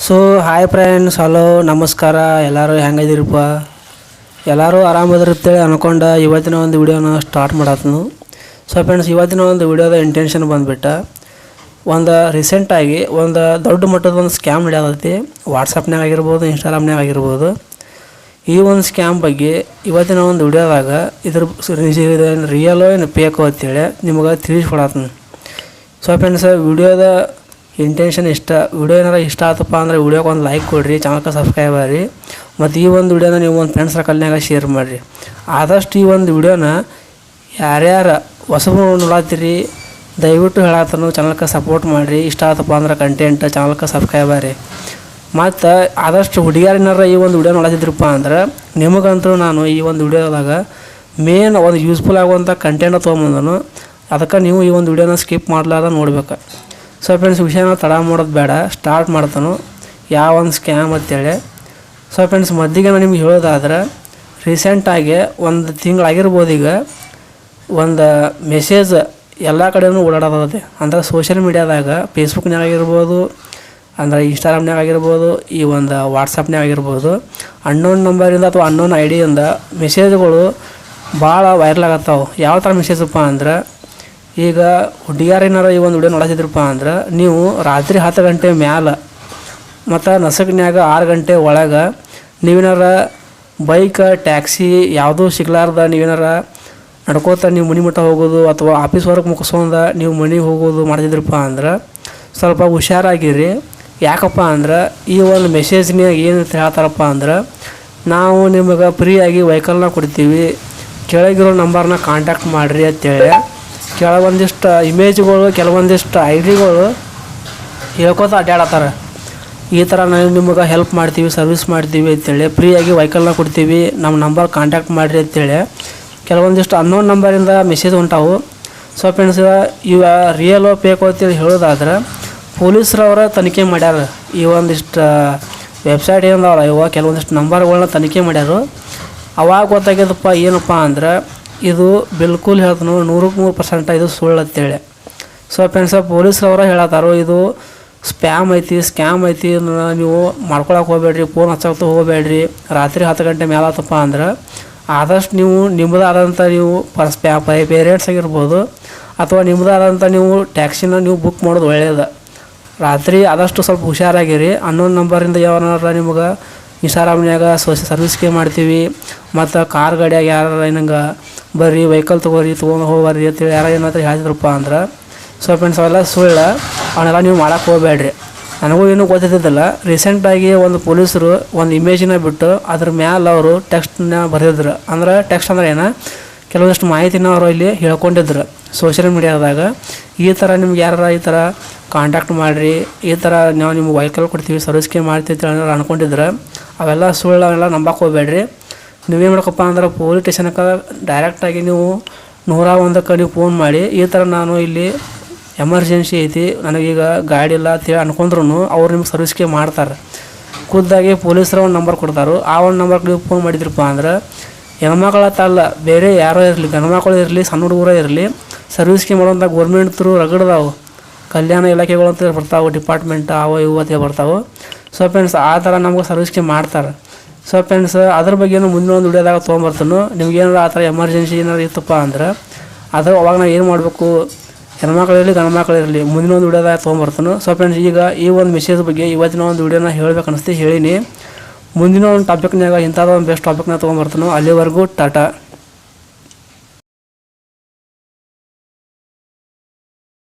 So hi friends, hello ನಮಸ್ಕಾರ. ಎಲ್ಲರೂ ಹೆಂಗದಿರಪ್ಪ? ಎಲ್ಲರೂ ಆರಾಮದಿರುತ್ತೇಳಿ ಅನ್ಕೊಂಡು ಇವತ್ತಿನ ಒಂದು ವಿಡಿಯೋನ ಸ್ಟಾರ್ಟ್ ಮಾಡತ್ನು. ಸೊ ಫ್ರೆಂಡ್ಸ್, ಇವತ್ತಿನ ಒಂದು ವಿಡಿಯೋದ ಇಂಟೆನ್ಷನ್ ಬಂದುಬಿಟ್ಟು ಒಂದು ರೀಸೆಂಟಾಗಿ ಒಂದು ದೊಡ್ಡ ಮಟ್ಟದ ಒಂದು ಸ್ಕ್ಯಾಮ್ ನಡೆಯತೈತಿ. ವಾಟ್ಸಪ್ನಾಗ ಆಗಿರ್ಬೋದು, ಇನ್ಸ್ಟಾಗ್ರಾಮ್ನಾಗ ಆಗಿರ್ಬೋದು. ಈ ಒಂದು ಸ್ಕ್ಯಾಮ್ ಬಗ್ಗೆ ಇವತ್ತಿನ ಒಂದು ವಿಡಿಯೋದಾಗ ಇದ್ರ ರಿಯಲೋ ಏನು ಫೇಕೋ ಅಂತೇಳಿ ನಿಮಗೆ ತಿಳಿಸ್ಕೊಡತ್ತೀನಿ. ಸೊ ಫ್ರೆಂಡ್ಸ್, ವಿಡಿಯೋದ ಇಂಟೆನ್ಷನ್ ವಿಡಿಯೋ ಏನಾರ ಇಷ್ಟ ಆತಪ್ಪ ಅಂದರೆ ವಿಡಿಯೋಗೆ ಒಂದು ಲೈಕ್ ಕೊಡಿರಿ, ಚಾನಲ್ಗೆ ಸಬ್ಸ್ಕ್ರೈಬ್ ಆಗಿರಿ. ಮತ್ತು ಈ ಒಂದು ವಿಡಿಯೋನ ನೀವು ಒಂದು ಫ್ರೆಂಡ್ಸ್ ಸರ್ಕಲ್ನಾಗ ಶೇರ್ ಮಾಡಿರಿ. ಆದಷ್ಟು ಈ ಒಂದು ವಿಡಿಯೋನ ಯಾರ್ಯಾರು ಹೊಸಬರು ನೋಡತ್ತೀರಿ ದಯವಿಟ್ಟು ಹೇಳತ್ತನು ಚಾನಲ್ಗೆ ಸಪೋರ್ಟ್ ಮಾಡಿರಿ. ಇಷ್ಟ ಆತಪ್ಪ ಅಂದ್ರೆ ಕಂಟೆಂಟ್ ಚಾನಲ್ಗೆ ಸಬ್ಸ್ಕ್ರೈಬ್ ಆಗಿರಿ. ಮತ್ತು ಆದಷ್ಟು ಹುಡುಗಿಯರಿನಾರ ಈ ಒಂದು ವಿಡಿಯೋ ನೋಡತ್ತಿದ್ರಪ್ಪ ಅಂದ್ರೆ ನಿಮಗಂತೂ ನಾನು ಈ ಒಂದು ವಿಡಿಯೋದಾಗ ಮೇನ್ ಒಂದು ಯೂಸ್ಫುಲ್ ಆಗುವಂಥ ಕಂಟೆಂಟ್ ತೊಗೊಂಬಂದನು. ಅದಕ್ಕೆ ನೀವು ಈ ಒಂದು ವಿಡಿಯೋನ ಸ್ಕಿಪ್ ಮಾಡಲಾರ್ದ ನೋಡ್ಬೇಕು. ಸೊ ಫ್ರೆಂಡ್ಸ್, ವಿಷಯನ ತಡ ಮಾಡೋದು ಬೇಡ, ಸ್ಟಾರ್ಟ್ ಮಾಡ್ತಾನು ಯಾವ ಒಂದು ಸ್ಕ್ಯಾಮ್ ಅಂತೇಳಿ. ಸೊ ಫ್ರೆಂಡ್ಸ್, ಮೊದಲಿಗೆ ನಾನು ನಿಮ್ಗೆ ಹೇಳೋದಾದ್ರೆ ರೀಸೆಂಟಾಗಿ ಒಂದು ತಿಂಗಳಾಗಿರ್ಬೋದು. ಈಗ ಒಂದು ಮೆಸೇಜ್ ಎಲ್ಲ ಕಡೆಯೂ ಓಡಾಡೋದೈತೆ. ಅಂದ್ರೆ ಸೋಷಿಯಲ್ ಮೀಡ್ಯಾದಾಗ ಫೇಸ್ಬುಕ್ನಾಗ ಆಗಿರ್ಬೋದು, ಅಂದರೆ ಇನ್ಸ್ಟಾಗ್ರಾಮ್ನಾಗ ಆಗಿರ್ಬೋದು, ಈ ಒಂದು ವಾಟ್ಸಪ್ನಾಗ ಆಗಿರ್ಬೋದು, ಅನ್ನೋನ್ ನಂಬರಿಂದ ಅಥವಾ ಅನ್ನೋನ್ ಐ ಡಿಯಿಂದ ಮೆಸೇಜ್ಗಳು ಭಾಳ ವೈರಲ್ ಆಗತ್ತಾವೆ. ಯಾವ ಥರ ಮೆಸೇಜಪ್ಪ ಅಂದ್ರೆ, ಈಗ ಹುಡುಗಿಯರೇನಾರ ಈ ಒಂದು ವಿಡಿಯೋ ನೋಡತ್ತಿದ್ರಪ್ಪ ಅಂದ್ರೆ ನೀವು ರಾತ್ರಿ 10 ಗಂಟೆ ಮ್ಯಾಲೆ ಮತ್ತು ನಸಕ್ನ್ಯಾಗ 6 ಗಂಟೆ ಒಳಗೆ ನೀವೇನಾರ ಬೈಕ್, ಟ್ಯಾಕ್ಸಿ ಯಾವುದೂ ಸಿಗ್ಲಾರ್ದ ನೀವೇನಾರ ನಡ್ಕೋತ ನೀವು ಮನೆ ಮಟ್ಟ ಹೋಗೋದು ಅಥವಾ ಆಫೀಸ್ ವರ್ಕ್ ಮುಗಿಸ್ಕೊಂಡ ನೀವು ಮನೆಗೆ ಹೋಗೋದು ಮಾಡ್ತಿದ್ರಪ್ಪ ಅಂದ್ರೆ ಸ್ವಲ್ಪ ಹುಷಾರಾಗಿರಿ. ಯಾಕಪ್ಪ ಅಂದ್ರೆ ಈ ಒಂದು ಮೆಸೇಜ್ನಾಗ ಏನು ಹೇಳ್ತಾರಪ್ಪ ಅಂದ್ರೆ, ನಾವು ನಿಮಗೆ ಫ್ರೀಯಾಗಿ ವೆಹಿಕಲ್ನ ಕೊಡ್ತೀವಿ, ಕೆಳಗಿರೋ ನಂಬರ್ನ ಕಾಂಟ್ಯಾಕ್ಟ್ ಮಾಡಿರಿ ಅಂತೇಳಿ ಕೆಲವೊಂದಿಷ್ಟು ಇಮೇಜ್ಗಳು, ಕೆಲವೊಂದಿಷ್ಟು ಐ ಡಿಗಳು ಹೇಳ್ಕೊತ ಅಡ್ಡಾಡತ್ತಾರೆ. ಈ ಥರ ನಾವು ನಿಮಗೆ ಹೆಲ್ಪ್ ಮಾಡ್ತೀವಿ, ಸರ್ವಿಸ್ ಮಾಡ್ತೀವಿ ಅಂತೇಳಿ, ಫ್ರೀಯಾಗಿ ವೆಹಿಕಲ್ನ ಕೊಡ್ತೀವಿ, ನಮ್ಮ ನಂಬರ್ ಕಾಂಟ್ಯಾಕ್ಟ್ ಮಾಡಿರಿ ಅಂತೇಳಿ ಕೆಲವೊಂದಿಷ್ಟು ಅನ್ನೋನ್ ನಂಬರಿಂದ ಮೆಸೇಜ್ ಹೊಂಟಾವು. ಸೊ ಫ್ರೆಂಡ್ಸ್, ಇವ ರಿಯಲೋ ಫೇಕೋ ಅಂತೇಳಿ ಹೇಳೋದಾದ್ರೆ ಪೊಲೀಸರವರ ತನಿಖೆ ಮಾಡ್ಯಾರ. ಈ ಒಂದಿಷ್ಟು ವೆಬ್ಸೈಟ್ ಏನದವಲ್ಲ ಇವ ಕೆಲವೊಂದಿಷ್ಟು ನಂಬರ್ಗಳನ್ನ ತನಿಖೆ ಮಾಡ್ಯಾರು. ಅವಾಗ ಗೊತ್ತಾಗ್ಯದಪ್ಪ ಏನಪ್ಪ ಅಂದ್ರೆ ಇದು ಬಿಲ್ಕುಲ್ ಹೇಳ್ತಾನು 100% ಇದು ಸುಳ್ಳು ಅಂತೇಳಿ. ಸೊ ಫ್ರೆಂಡ್ಸ್, ಪೊಲೀಸರವರ ಹೇಳತ್ತಾರೋ ಇದು ಸ್ಪ್ಯಾಮ್ ಐತಿ, ಸ್ಕ್ಯಾಮ್ ಐತಿ, ನೀವು ಮಾಡ್ಕೊಳಕ್ಕೆ ಹೋಗ್ಬೇಡ್ರಿ, ಫೋನ್ ಹಚ್ಚೋಕೆ ಹೋಗಬೇಡ್ರಿ. ರಾತ್ರಿ 10 ಗಂಟೆ ಮೇಲೆ ಆತಪ್ಪ ಅಂದ್ರೆ ಆದಷ್ಟು ನೀವು ನಿಮ್ಮದಾದಂಥ ನೀವು ಪೇರೆಂಟ್ಸ್ ಆಗಿರ್ಬೋದು ಅಥವಾ ನಿಮ್ಮದಾದಂಥ ನೀವು ಟ್ಯಾಕ್ಸಿನ ನೀವು ಬುಕ್ ಮಾಡೋದು ಒಳ್ಳೆಯದು. ರಾತ್ರಿ ಆದಷ್ಟು ಸ್ವಲ್ಪ ಹುಷಾರಾಗಿರಿ. ಅನ್ನೋನ್ ನಂಬರಿಂದ ಯಾವನಾರ ನಿಮಗೆ ಇನ್ಸ್ಟಾಗ್ರಾಮ್ನಾಗ ಸರ್ವಿಸ್ಗೆ ಮಾಡ್ತೀವಿ ಮತ್ತು ಕಾರ್ ಗಾಡಿಯಾಗ ಯಾರು ಏನಂಗೆ ಬರ್ರಿ ವೆಹಿಕಲ್ ತೊಗೊಂಡು ಹೋಗ್ಬರ್ರಿ ಅಂತೇಳಿ ಯಾರು ಏನಾದ್ರು ಹೇಳಿದ್ರಪ್ಪ ಅಂದ್ರೆ, ಸೊ ಫ್ರೆಂಡ್ಸ್ ಅವೆಲ್ಲ ಸುಳ್ಳು, ಅವನ್ನೆಲ್ಲ ನೀವು ಮಾಡೋಕ್ಕೆ ಹೋಗಬೇಡ್ರಿ. ನನಗೂ ಏನೂ ಗೊತ್ತಿದ್ದಿಲ್ಲ. ರೀಸೆಂಟಾಗಿ ಒಂದು ಪೊಲೀಸರು ಒಂದು ಇಮೇಜಿನ ಬಿಟ್ಟು ಅದ್ರ ಮ್ಯಾಲೆ ಅವರು ಟೆಕ್ಸ್ಟ್ನ ಬರೆದಿದ್ರು. ಅಂದ್ರೆ ಟೆಕ್ಸ್ಟ್ ಅಂದ್ರೆ ಏನು, ಕೆಲವೊಂದಿಷ್ಟು ಮಾಹಿತಿನ ಅವರು ಇಲ್ಲಿ ಹೇಳ್ಕೊಂಡಿದ್ರು ಸೋಷಿಯಲ್ ಮೀಡ್ಯಾದಾಗ. ಈ ಥರ ನಿಮ್ಗೆ ಯಾರು ಈ ಥರ ಕಾಂಟ್ಯಾಕ್ಟ್ ಮಾಡಿರಿ, ಈ ಥರ ನಾವು ನಿಮ್ಗೆ ವೆಹಿಕಲ್ ಕೊಡ್ತೀವಿ, ಸರ್ವಿಸ್ಗೆ ಮಾಡ್ತೀವಿ ಅಂತ ಅನ್ಕೊಂಡಿದ್ರೆ ಅವೆಲ್ಲ ಸುಳ್ಳು, ಅವೆಲ್ಲ ನಂಬಕ್ಕೆ ಹೋಗಬೇಡ್ರಿ. ನೀವೇನು ಮಾಡ್ಕಪ್ಪ ಅಂದ್ರೆ ಪೊಲೀಸ್ ಸ್ಟೇಷನ್ಗೆ ಡೈರೆಕ್ಟಾಗಿ ನೀವು 101ಕ್ಕೆ ನೀವು ಫೋನ್ ಮಾಡಿ, ಈ ಥರ ನಾನು ಇಲ್ಲಿ ಎಮರ್ಜೆನ್ಸಿ ಐತಿ, ನನಗೀಗ ಗಾಡಿ ಇಲ್ಲ ಅಂತೇಳಿ ಅನ್ಕೊಂಡ್ರು ಅವ್ರು ನಿಮ್ಗೆ ಸರ್ವಿಸ್ಗೆ ಮಾಡ್ತಾರೆ. ಖುದ್ದಾಗಿ ಪೊಲೀಸರ ಒಂದು ನಂಬರ್ ಕೊಡ್ತಾರೆ. ಆ ಒಂದು ನಂಬರ್ಗೆ ನೀವು ಫೋನ್ ಮಾಡಿದ್ರಪ್ಪ ಅಂದ್ರೆ ಹೆಣ್ಮಕ್ಳತ್ತಲ್ಲ, ಬೇರೆ ಯಾರೋ ಇರಲಿ, ಗಂಡ್ಮಕ್ಳು ಇರಲಿ, ಸಣ್ಣ ಹುಡುಗರೇ ಇರಲಿ, ಸರ್ವಿಸ್ಗೆ ಮಾಡುವಂಥ ಗೋರ್ಮೆಂಟ್ ಥ್ರೂ ರಗಡ್ದಾವು ಕಲ್ಯಾಣ ಇಲಾಖೆಗಳು ಅಂತ ಬರ್ತಾವೆ, ಡಿಪಾರ್ಟ್ಮೆಂಟ್ ಅವು ಇವು ಅಂತ ಬರ್ತಾವೆ. ಸೊ ಫ್ರೆಂಡ್ಸ್, ಆ ಥರ ನಮ್ಗೆ ಸರ್ವಿಸ್ಗೆ ಮಾಡ್ತಾರೆ. ಸೊ ಫ್ರೆಂಡ್ಸ್, ಅದ್ರ ಬಗ್ಗೆನೂ ಮುಂದಿನ ಒಂದು ವಿಡಿಯೋದಾಗ ತೊಗೊಂಬರ್ತಾನು. ನಿಮ್ಗೇನಾರು ಆ ಥರ ಎಮರ್ಜೆನ್ಸಿ ಏನಾರು ಇತ್ತಪ್ಪ ಅಂದ್ರೆ ಅವಾಗ ನಾವು ಏನು ಮಾಡಬೇಕು, ಹೆಣ್ಮಕ್ಳಿರಲಿ ಗಂಡ್ಮಕ್ಳಿರಲಿ, ಮುಂದಿನ ಒಂದು ವಿಡಿಯೋದಾಗ ತೊಗೊಂಬರ್ತಾನು. ಸೊ ಫ್ರೆಂಡ್ಸ್, ಈಗ ಈ ಒಂದು ಮೆಸೇಜ್ ಬಗ್ಗೆ ಇವತ್ತಿನ ಒಂದು ವಿಡಿಯೋನ ಹೇಳ್ಬೇಕು ಅನಿಸ್ತು, ಹೇಳೀನಿ. ಮುಂದಿನ ಒಂದು ಟಾಪಿಕ್ನಾಗ ಇಂಥದ್ದು ಒಂದು ಬೆಸ್ಟ್ ಟಾಪಿಕ್ನ ತೊಗೊಂಬರ್ತಾನು. ಅಲ್ಲಿವರೆಗೂ ಟಾಟಾ.